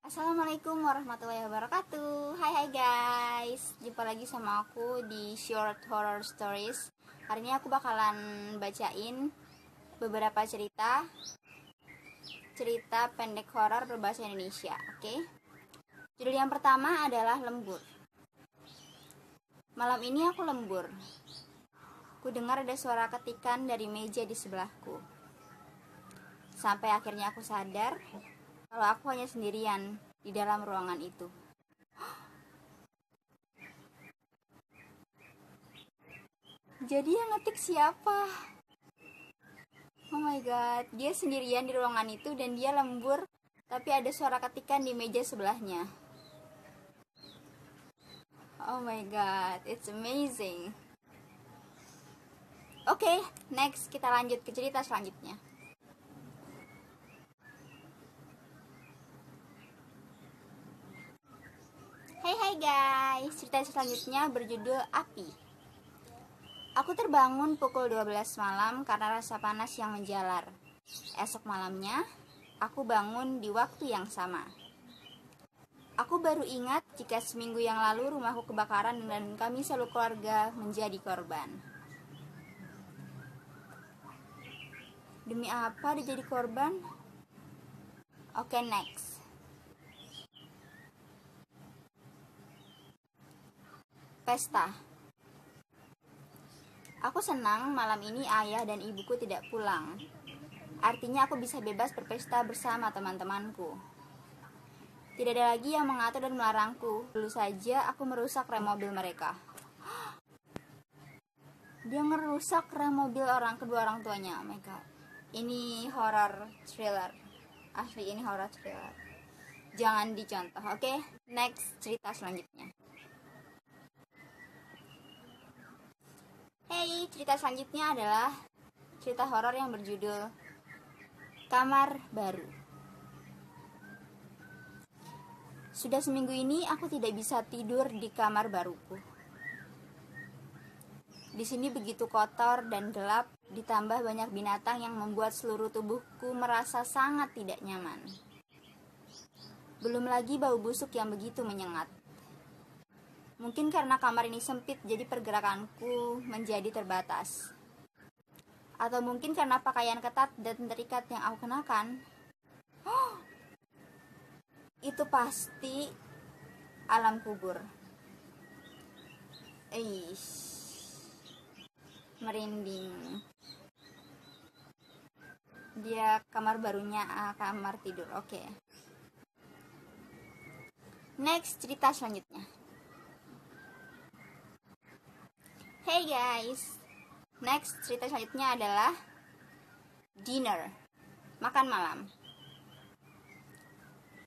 Assalamualaikum warahmatullahi wabarakatuh. Hai guys, jumpa lagi sama aku di Short Horror Stories. Hari ini aku bakalan bacain beberapa cerita pendek horor berbahasa Indonesia. Oke. Judul yang pertama adalah Lembur. Malam ini aku lembur. Ku dengar ada suara ketikan dari meja di sebelahku. Sampai akhirnya aku sadar kalau aku hanya sendirian di dalam ruangan itu. Jadi yang ngetik siapa? Oh my god, dia sendirian di ruangan itu dan dia lembur, tapi ada suara ketikan di meja sebelahnya. Oh my god, it's amazing. Oke, next kita lanjut ke cerita selanjutnya. Hai guys, cerita selanjutnya berjudul Api. Aku terbangun pukul 12 malam karena rasa panas yang menjalar. Esok malamnya, aku bangun di waktu yang sama. Aku baru ingat jika seminggu yang lalu rumahku kebakaran dan kami seluruh keluarga menjadi korban. Demi apa dia jadi korban? Oke, next. Pesta. Aku senang malam ini ayah dan ibuku tidak pulang. Artinya aku bisa bebas berpesta bersama teman-temanku. Tidak ada lagi yang mengatur dan melarangku. Dulu saja aku merusak rem mobil mereka. Dia ngerusak rem mobil kedua orang tuanya. Oh my god. Ini horror thriller. Asli ini horror thriller. Jangan dicontoh, oke? Next cerita selanjutnya. Hey, cerita selanjutnya adalah cerita horor yang berjudul Kamar Baru. Sudah seminggu ini aku tidak bisa tidur di kamar baruku. Di sini begitu kotor dan gelap, ditambah banyak binatang yang membuat seluruh tubuhku merasa sangat tidak nyaman. Belum lagi bau busuk yang begitu menyengat. Mungkin karena kamar ini sempit, jadi pergerakanku menjadi terbatas. Atau mungkin karena pakaian ketat dan terikat yang aku kenakan. Itu pasti alam kubur. Merinding. Dia kamar barunya kamar tidur. Oke. Next cerita selanjutnya. Hey guys, next cerita selanjutnya adalah dinner, makan malam.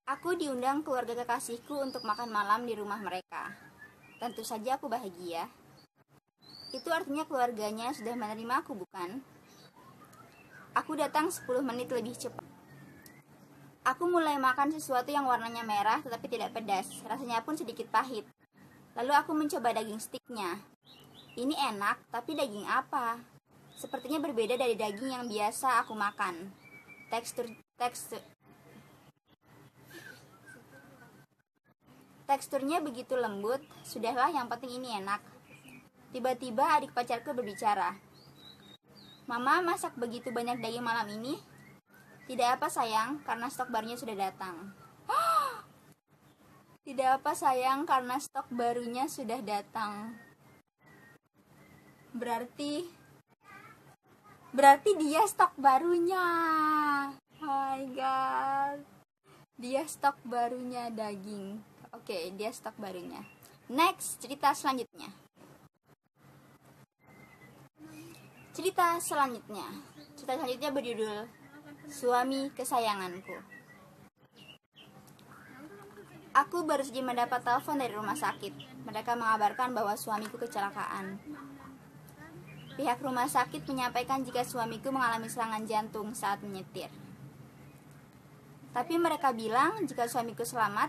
Aku diundang keluarga kekasihku untuk makan malam di rumah mereka. Tentu saja aku bahagia. Itu artinya keluarganya sudah menerima aku, bukan? Aku datang 10 menit lebih cepat. Aku mulai makan sesuatu yang warnanya merah tetapi tidak pedas, rasanya pun sedikit pahit. Lalu aku mencoba daging stiknya. Ini enak, tapi daging apa? Sepertinya berbeda dari daging yang biasa aku makan. Teksturnya begitu lembut. Sudahlah, yang penting ini enak. Tiba-tiba adik pacarku berbicara. Mama masak begitu banyak daging malam ini? Tidak apa sayang, karena stok barunya sudah datang. Tidak apa sayang, karena stok barunya sudah datang. Berarti dia stok barunya. Oh my god. Dia stok barunya daging. Oke, dia stok barunya. Next, cerita selanjutnya. Cerita selanjutnya berjudul Suami Kesayanganku. Aku baru saja mendapat telepon dari rumah sakit. Mereka mengabarkan bahwa suamiku kecelakaan. Pihak rumah sakit menyampaikan jika suamiku mengalami serangan jantung saat menyetir. Tapi mereka bilang jika suamiku selamat.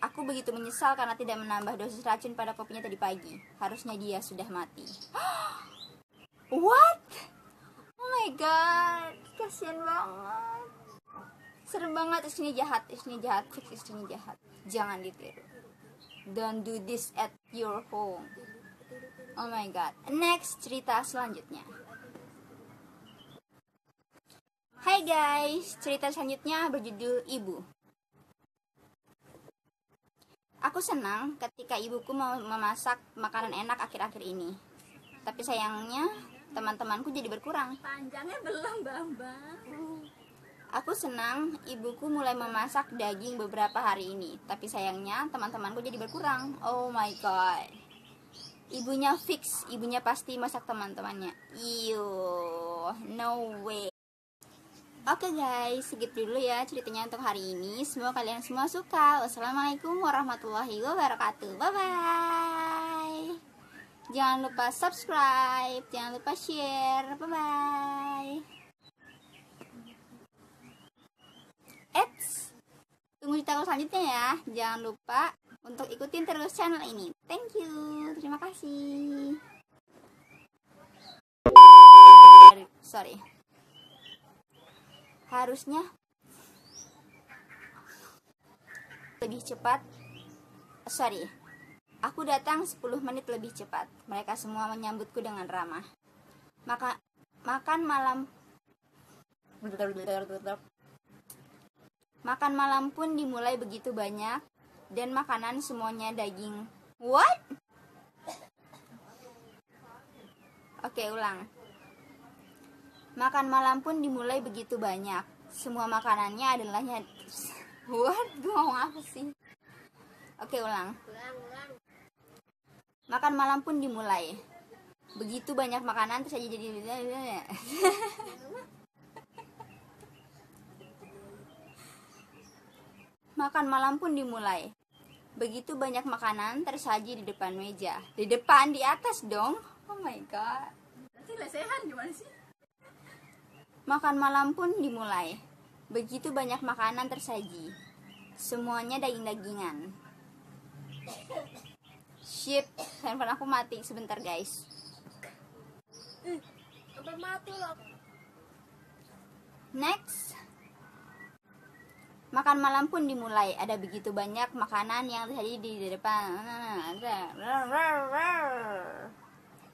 Aku begitu menyesal karena tidak menambah dosis racun pada kopinya tadi pagi. Harusnya dia sudah mati. What? Oh my god, kasihan banget. Serem banget, istrinya jahat, fix istrinya jahat. Jangan ditiru. Don't do this at your home. Oh my god. Next, cerita selanjutnya. Hai guys, cerita selanjutnya berjudul Ibu. Aku senang ketika ibuku mau memasak makanan enak akhir-akhir ini. Tapi sayangnya teman-temanku jadi berkurang. Panjangnya belum, Bambang. Aku senang ibuku mulai memasak daging beberapa hari ini. Tapi sayangnya teman-temanku jadi berkurang. Oh my god. Ibunya fix, ibunya pasti masak teman-temannya. Iyo, no way. Oke guys, segitu dulu ya ceritanya untuk hari ini. Semoga kalian semua suka. Wassalamualaikum warahmatullahi wabarakatuh. Bye-bye. Jangan lupa subscribe, jangan lupa share. Bye-bye. Tunggu cerita selanjutnya ya. Jangan lupa untuk ikutin terus channel ini. Thank you. Terima kasih. Sorry. Harusnya lebih cepat. Sorry. Aku datang 10 menit lebih cepat. Mereka semua menyambutku dengan ramah. Makan malam pun dimulai begitu banyak, dan makanan semuanya daging. What? Oke, ulang. Makan malam pun dimulai begitu banyak. Semua makanannya adalah What? Gue ngomong apa sih? Oke, ulang. Makan malam pun dimulai. Begitu banyak makanan terus aja jadi Makan malam pun dimulai. Begitu banyak makanan tersaji di depan meja. Di depan, di atas dong. Oh my god. Nanti lesehan gimana sih? Makan malam pun dimulai. Begitu banyak makanan tersaji. Semuanya daging-dagingan. Shit, handphone aku mati. Sebentar guys. Sampai mati loh. Next. Makan malam pun dimulai. Ada begitu banyak makanan yang terjadi di depan.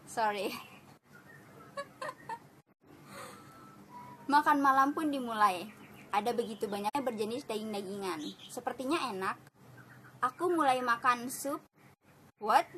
Sorry. Makan malam pun dimulai. Ada begitu banyak berjenis daging-dagingan. Sepertinya enak. Aku mulai makan sup. What?